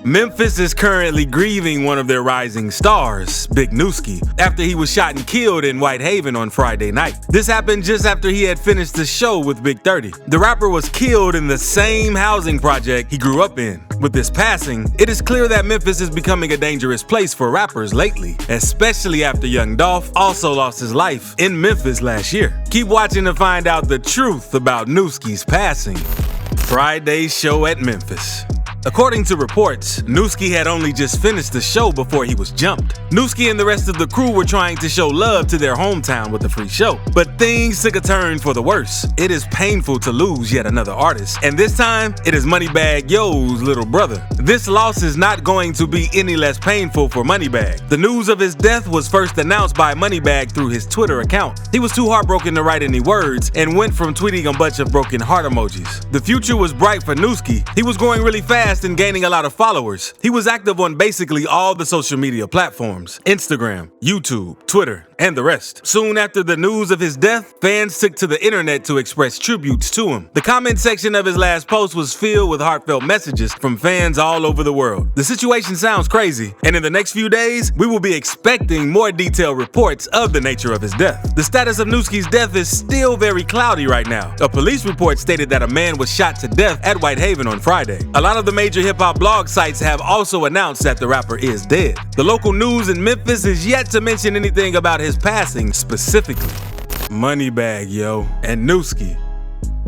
Memphis is currently grieving one of their rising stars, Big Newski, after he was shot and killed in Whitehaven on Friday night. This happened just after he had finished the show with Big 30. The rapper was killed in the same housing project he grew up in. With this passing, it is clear that Memphis is becoming a dangerous place for rappers lately, especially after Young Dolph also lost his life in Memphis last year. Keep watching to find out the truth about Nuski's passing. Friday's show at Memphis. According to reports, Nuskie had only just finished the show before he was jumped. Nuskie and the rest of the crew were trying to show love to their hometown with a free show. But things took a turn for the worse. It is painful to lose yet another artist, and this time, it is MoneyBagg Yo's little brother. This loss is not going to be any less painful for MoneyBagg. The news of his death was first announced by MoneyBagg through his Twitter account. He was too heartbroken to write any words and went from tweeting a bunch of broken heart emojis. The future was bright for Nuskie. He was growing really fast and gaining a lot of followers. He was active on basically all the social media platforms: Instagram, YouTube, Twitter, and the rest. Soon after the news of his death, fans took to the internet to express tributes to him. The comment section of his last post was filled with heartfelt messages from fans all over the world. The situation sounds crazy, and in the next few days, we will be expecting more detailed reports of the nature of his death. The status of Nuskie's death is still very cloudy right now. A police report stated that a man was shot to death at Whitehaven on Friday. A lot of the major hip-hop blog sites have also announced that the rapper is dead. The local news in Memphis is yet to mention anything about his passing specifically. MoneyBagg Yo and Nuskie.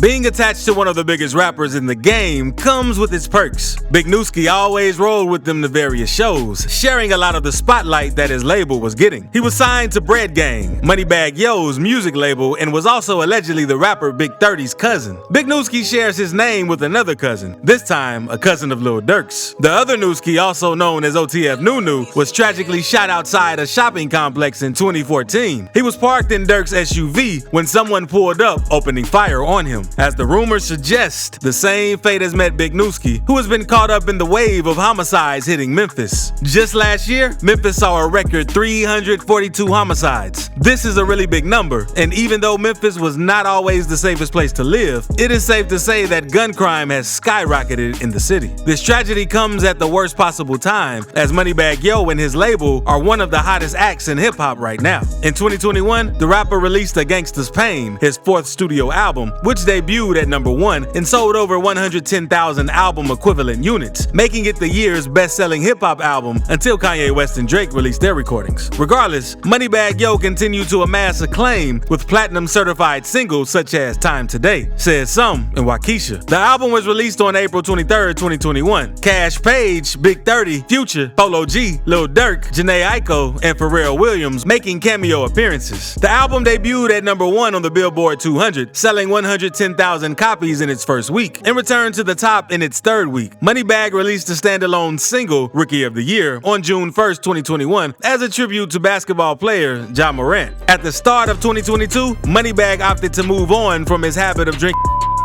Being attached to one of the biggest rappers in the game comes with its perks. Big Newski always rolled with them to various shows, sharing a lot of the spotlight that his label was getting. He was signed to Bread Gang, MoneyBagg Yo's music label, and was also allegedly the rapper Big 30's cousin. Big Newski shares his name with another cousin, this time a cousin of Lil Durk's. The other Nuskie, also known as OTF Nunu, was tragically shot outside a shopping complex in 2014. He was parked in Durk's SUV when someone pulled up, opening fire on him. As the rumors suggest, the same fate has met Big Newski, who has been caught up in the wave of homicides hitting Memphis. Just last year, Memphis saw a record 342 homicides. This is a really big number, and even though Memphis was not always the safest place to live, it is safe to say that gun crime has skyrocketed in the city. This tragedy comes at the worst possible time, as MoneyBagg Yo and his label are one of the hottest acts in hip-hop right now. In 2021, the rapper released A Gangsta's Pain, his fourth studio album, which debuted at #1 and sold over 110,000 album equivalent units, making it the year's best-selling hip-hop album until Kanye West and Drake released their recordings. Regardless, MoneyBagg Yo continued to amass acclaim with platinum-certified singles such as Time Today, Said Some, and Waukesha. The album was released on April 23rd, 2021. Cash Page, Big 30, Future, Polo G, Lil Durk, Jhené Aiko, and Pharrell Williams making cameo appearances. The album debuted at #1 on the Billboard 200, selling 110,000 copies in its first week, and returned to the top in its third week. MoneyBagg released a standalone single, Rookie of the Year, on June 1st, 2021, as a tribute to basketball player Ja Morant. At the start of 2022, MoneyBagg opted to move on from his habit of drinking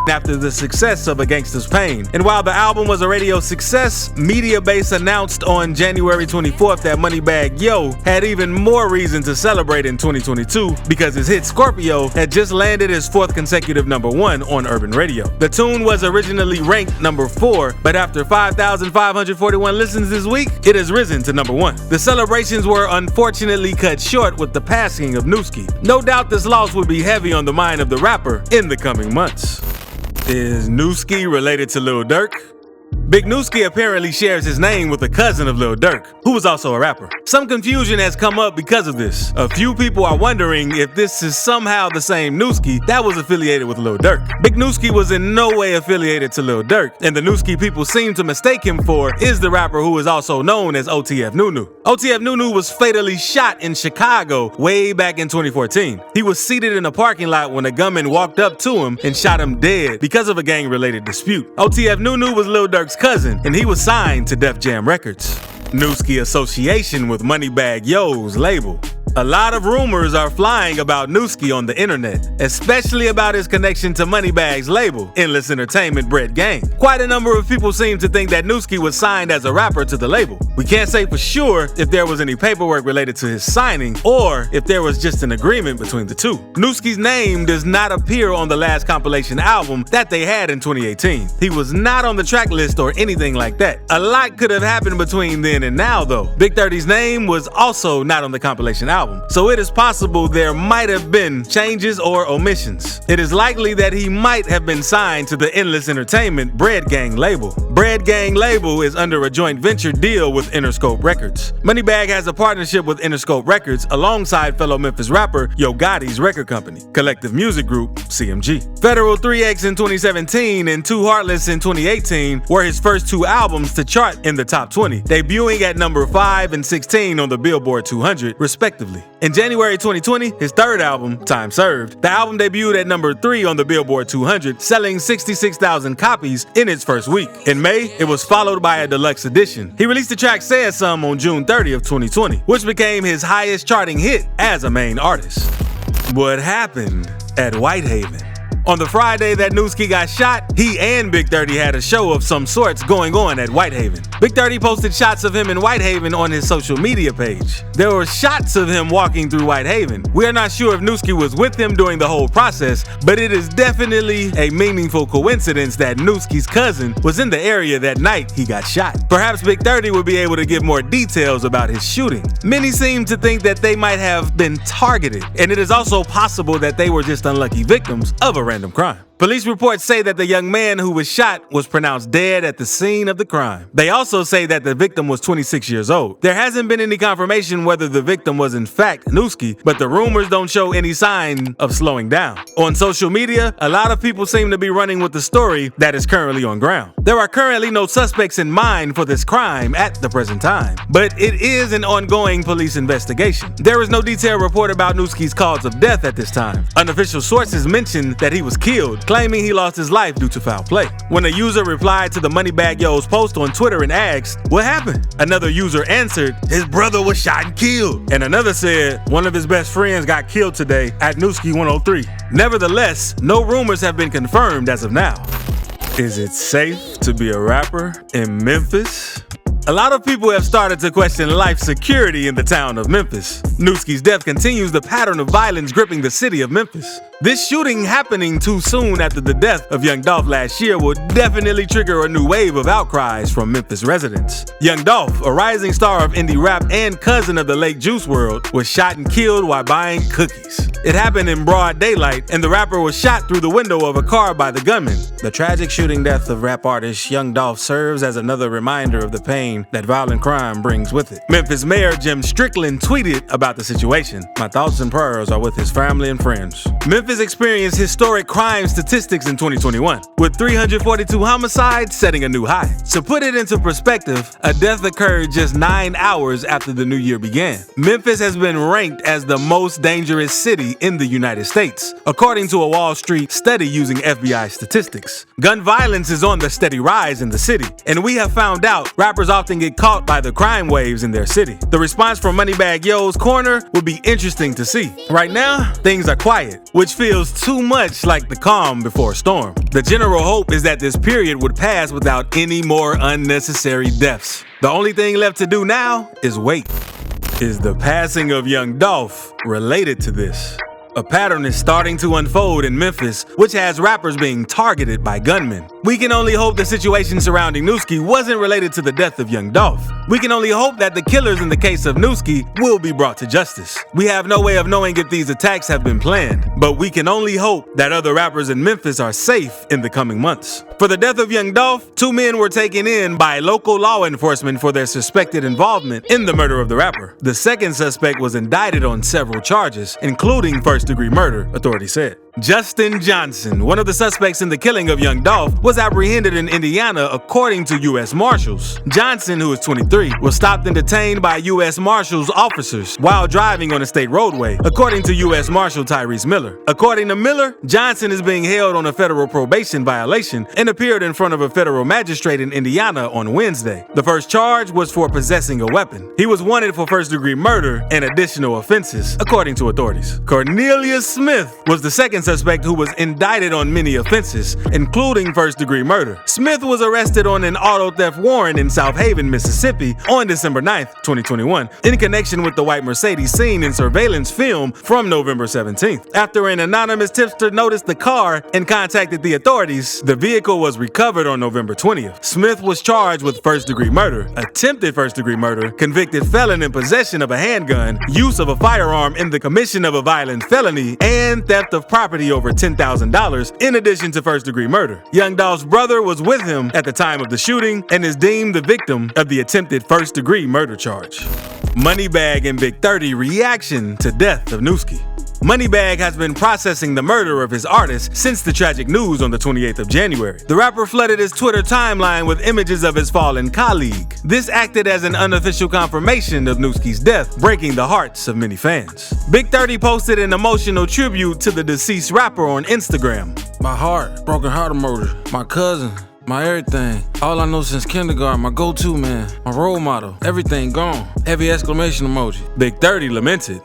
after the success of A Gangsta's Pain. And while the album was a radio success, Mediabase announced on January 24th that MoneyBagg Yo had even more reason to celebrate in 2022 because his hit Scorpio had just landed his fourth consecutive #1 on urban radio. The tune was originally ranked #4, but after 5,541 listens this week, it has risen to #1. The celebrations were unfortunately cut short with the passing of Nuskie. No doubt this loss will be heavy on the mind of the rapper in the coming months. Is Nuskie related to Lil Durk? Big Newski apparently shares his name with a cousin of Lil Durk, who was also a rapper. Some confusion has come up because of this. A few people are wondering if this is somehow the same Nuskie that was affiliated with Lil Durk. Big Newski was in no way affiliated to Lil Durk, and the Nuskie people seem to mistake him for is the rapper who is also known as OTF Nunu. OTF Nunu was fatally shot in Chicago way back in 2014. He was seated in a parking lot when a gunman walked up to him and shot him dead because of a gang-related dispute. OTF Nunu was Lil Durk's cousin, and he was signed to Def Jam Records. Nuskie association with MoneyBagg Yo's label. A lot of rumors are flying about Nuskie on the internet, especially about his connection to MoneyBagg's label, Endless Entertainment Bread Gang. Quite a number of people seem to think that Nuskie was signed as a rapper to the label. We can't say for sure if there was any paperwork related to his signing or if there was just an agreement between the two. Nuskie's name does not appear on the last compilation album that they had in 2018. He was not on the track list or anything like that. A lot could have happened between then and now though. Big 30's name was also not on the compilation album, so it is possible there might have been changes or omissions. It is likely that he might have been signed to the Endless Entertainment Bread Gang label. Bread Gang label is under a joint venture deal with Interscope Records. MoneyBagg has a partnership with Interscope Records alongside fellow Memphis rapper Yo Gotti's record company, Collective Music Group, CMG. Federal 3X in 2017 and Too Heartless in 2018 were his first two albums to chart in the top 20, debuting at number 5 and 16 on the Billboard 200, respectively. In January 2020, his third album, Time Served, the album debuted at number 3 on the Billboard 200, selling 66,000 copies in its first week. In May, it was followed by a deluxe edition. He released the track Said Some on June 30th, 2020, which became his highest charting hit as a main artist. What happened at Whitehaven? On the Friday that Nuskie got shot, he and Big 30 had a show of some sorts going on at Whitehaven. Big 30 posted shots of him in Whitehaven on his social media page. There were shots of him walking through Whitehaven. We are not sure if Nuskie was with him during the whole process, but it is definitely a meaningful coincidence that Nuskie's cousin was in the area that night he got shot. Perhaps Big 30 would be able to give more details about his shooting. Many seem to think that they might have been targeted, and it is also possible that they were just unlucky victims of a random crime. Police reports say that the young man who was shot was pronounced dead at the scene of the crime. They also say that the victim was 26 years old. There hasn't been any confirmation whether the victim was in fact Nuskie, but the rumors don't show any sign of slowing down. On social media, a lot of people seem to be running with the story that is currently on ground. There are currently no suspects in mind for this crime at the present time, but it is an ongoing police investigation. There is no detailed report about Nuskie's cause of death at this time. Unofficial sources mention that he was killed, claiming he lost his life due to foul play. When a user replied to the MoneyBagg Yo's post on Twitter and asked, "What happened?" another user answered, "His brother was shot and killed." And another said, "One of his best friends got killed today at Nuskie 103. Nevertheless, no rumors have been confirmed as of now. Is it safe to be a rapper in Memphis? A lot of people have started to question life security in the town of Memphis. Nuskie's death continues the pattern of violence gripping the city of Memphis. This shooting happening too soon after the death of Young Dolph last year will definitely trigger a new wave of outcries from Memphis residents. Young Dolph, a rising star of indie rap and cousin of the late Juice WRLD, was shot and killed while buying cookies. It happened in broad daylight, and the rapper was shot through the window of a car by the gunman. The tragic shooting death of rap artist Young Dolph serves as another reminder of the pain that violent crime brings with it. Memphis Mayor Jim Strickland tweeted about the situation. "My thoughts and prayers are with his family and friends." Memphis experienced historic crime statistics in 2021, with 342 homicides setting a new high. To put it into perspective, a death occurred just 9 hours after the new year began. Memphis has been ranked as the most dangerous city in the United States, according to a Wall Street study using FBI statistics. Gun violence is on the steady rise in the city, and we have found out rappers often get caught by the crime waves in their city. The response from MoneyBagg Yo's corner would be interesting to see. Right now, things are quiet, which feels too much like the calm before a storm. The general hope is that this period would pass without any more unnecessary deaths. The only thing left to do now is wait. Is the passing of Young Dolph related to this? A pattern is starting to unfold in Memphis, which has rappers being targeted by gunmen. We can only hope the situation surrounding Nuskie wasn't related to the death of Young Dolph. We can only hope that the killers in the case of Nuskie will be brought to justice. We have no way of knowing if these attacks have been planned, but we can only hope that other rappers in Memphis are safe in the coming months. For the death of Young Dolph, 2 men were taken in by local law enforcement for their suspected involvement in the murder of the rapper. The second suspect was indicted on several charges, including first-degree murder, authorities said. Justin Johnson, one of the suspects in the killing of young Dolph, was apprehended in Indiana according to U.S. Marshals. Johnson, who is 23, was stopped and detained by U.S. Marshals officers while driving on a state roadway, according to U.S. Marshal Tyrese Miller. According to Miller, Johnson is being held on a federal probation violation and appeared in front of a federal magistrate in Indiana on Wednesday. The first charge was for possessing a weapon. He was wanted for first-degree murder and additional offenses, according to authorities. Cornelius Smith was the second suspect who was indicted on many offenses, including first-degree murder. Smith was arrested on an auto theft warrant in South Haven, Mississippi on December 9, 2021, in connection with the white Mercedes seen in surveillance film from November 17th. After an anonymous tipster noticed the car and contacted the authorities, the vehicle was recovered on November 20th. Smith was charged with first-degree murder, attempted first-degree murder, convicted felon in possession of a handgun, use of a firearm in the commission of a violent felony, and theft of property over $10,000, in addition to first-degree murder. Young Dolph's brother was with him at the time of the shooting and is deemed the victim of the attempted first-degree murder charge. MoneyBagg and Big 30 reaction to death of Nuskie. MoneyBagg has been processing the murder of his artist since the tragic news on the 28th of January. The rapper flooded his Twitter timeline with images of his fallen colleague. This acted as an unofficial confirmation of Nuskie's death, breaking the hearts of many fans. Big 30 posted an emotional tribute to the deceased rapper on Instagram. My heart, broken heart emoji, my cousin, my everything. All I know since kindergarten, my go-to man, my role model, everything gone. Heavy exclamation emoji. Big 30 lamented.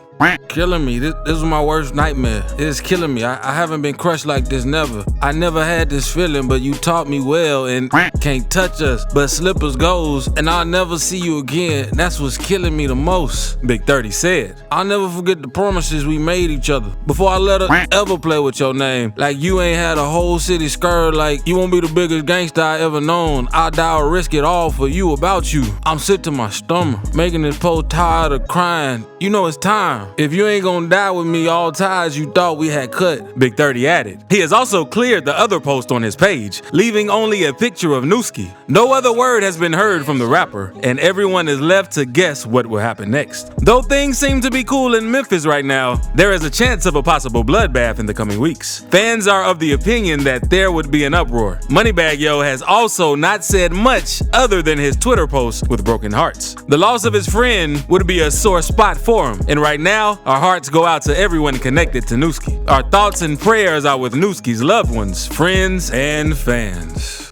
Killing me. This was my worst nightmare. It is killing me. I haven't been crushed like this, never. I never had this feeling, but you taught me well and can't touch us. But slippers goes, and I'll never see you again. That's what's killing me the most. Big 30 said. I'll never forget the promises we made each other. Before I let her ever play with your name. Like you ain't had a whole city scared, like you won't be the biggest gangster I ever known. I'll die or risk it all for you, about you. I'm sick to my stomach, making this post tired of crying. You know it's time. If you ain't gonna die with me, all ties you thought we had cut. Big 30 added. He has also cleared the other post on his page, leaving only a picture of Nuskie. No other word has been heard from the rapper, and everyone is left to guess what will happen next. Though things seem to be cool in Memphis right now, there is a chance of a possible bloodbath in the coming weeks. Fans are of the opinion that there would be an uproar. MoneyBagg Yo has also not said much other than his Twitter post with broken hearts. The loss of his friend would be a sore spot for him, and right now, our hearts go out to everyone connected to Nuskie. Our thoughts and prayers are with Nuskie's loved ones, friends, and fans.